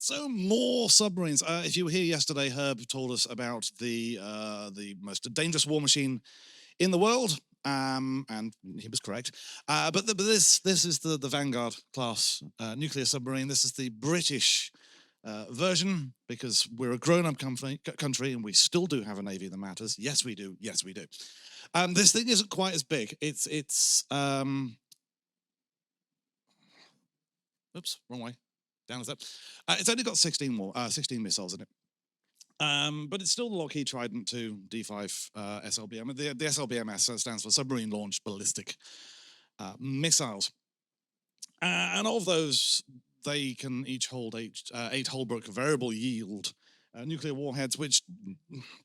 So more submarines. If you were here yesterday, Herb told us about the most dangerous war machine in the world, and he was correct. But this is the Vanguard class nuclear submarine. This is the British version because we're a grown-up country and we still do have a navy that matters. Yes, we do. Yes, we do. This thing isn't quite as big. It's oops, wrong way. Down a step. It's only got 16 missiles in it. But it's still the Lockheed Trident II D5 SLBM. The SLBMS stands for submarine-launched ballistic missiles. And of those, they can each hold eight Holbrook variable yield nuclear warheads, which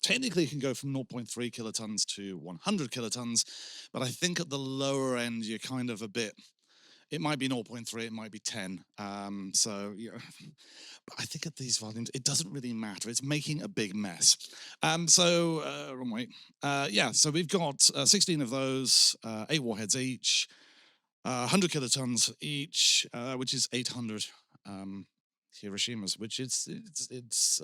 technically can go from 0.3 kilotons to 100 kilotons. But I think at the lower end, you're kind of a bit... It might be 0.3, it might be 10. So, yeah. But I think at these volumes, it doesn't really matter. It's making a big mess. Wrong way. Yeah, so we've got 16 of those, 8 warheads each, 100 kilotons each, which is 800 Hiroshimas, which it's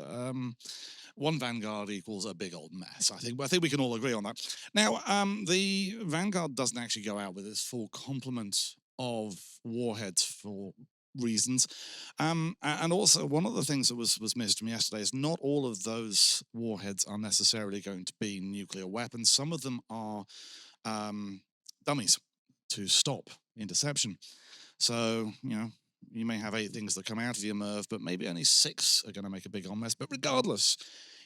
one Vanguard equals a big old mess. I think we can all agree on that. Now, the Vanguard doesn't actually go out with its full complement of warheads for reasons. And also, one of the things that was missed from yesterday is not all of those warheads are necessarily going to be nuclear weapons. Some of them are dummies to stop interception. So, you may have 8 things that come out of your MIRV, but maybe only 6 are going to make a big old mess. But regardless,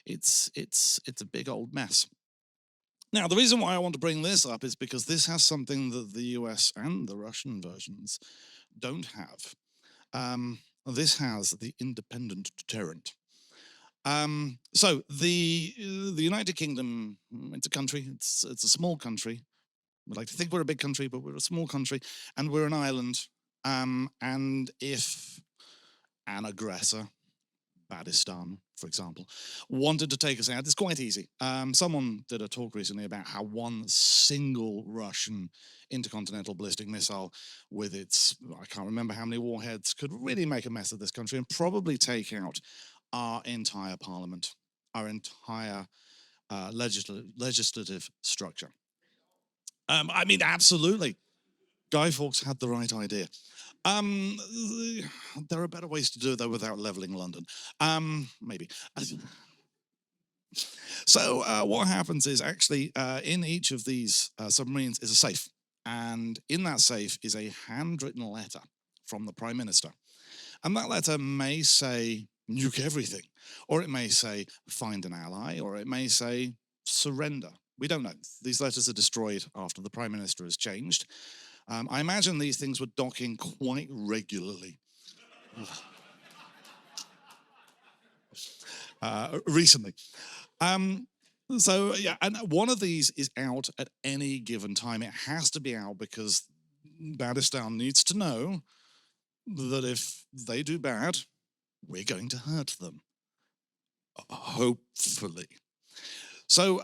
it's a big old mess. Now, the reason why I want to bring this up is because this has something that the US and the Russian versions don't have. This has the independent deterrent. So the United Kingdom, it's a country, it's a small country. We like to think we're a big country, but we're a small country, and we're an island. And if an aggressor, Badistan, for example, wanted to take us out, it's quite easy. Someone did a talk recently about how one single Russian intercontinental ballistic missile with its, I can't remember how many warheads, could really make a mess of this country and probably take out our entire parliament, our entire legislative structure. I mean, absolutely. Guy Fawkes had the right idea. There are better ways to do it, though, without leveling London. Maybe. So what happens is actually in each of these submarines is a safe. And in that safe is a handwritten letter from the Prime Minister. And that letter may say, nuke everything. Or it may say, find an ally. Or it may say, surrender. We don't know. These letters are destroyed after the Prime Minister has changed. I imagine these things were docking quite regularly. Recently. So, yeah, and one of these is out at any given time. It has to be out because Badistan needs to know that if they do bad, we're going to hurt them. Hopefully. So,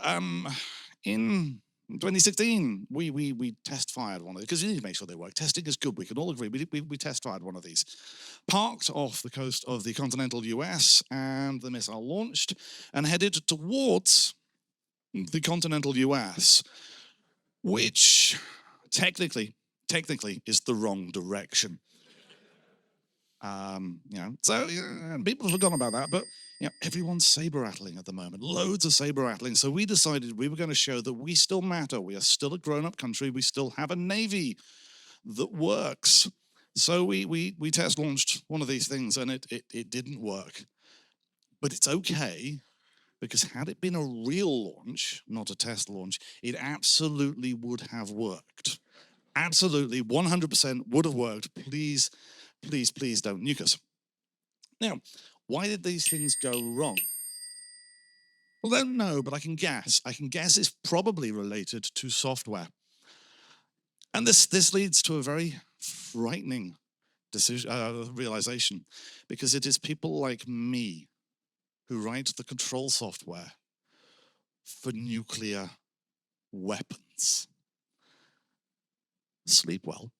in 2016, we test fired one of these, because you need to make sure they work. Testing is good, we can all agree. We test fired one of these. Parked off the coast of the continental US, and the missile launched and headed towards the continental US, which technically is the wrong direction. So people have forgotten about that, but everyone's saber-rattling at the moment. Loads of saber-rattling. So we decided we were going to show that we still matter. We are still a grown-up country. We still have a navy that works. So we test-launched one of these things, and it didn't work. But it's okay, because had it been a real launch, not a test launch, it absolutely would have worked. Absolutely, 100% would have worked. Please, please, please don't nuke us. Now, why did these things go wrong? Well, I don't know, but I can guess. I can guess it's probably related to software. And this leads to a very frightening realization, because it is people like me who write the control software for nuclear weapons. Sleep well.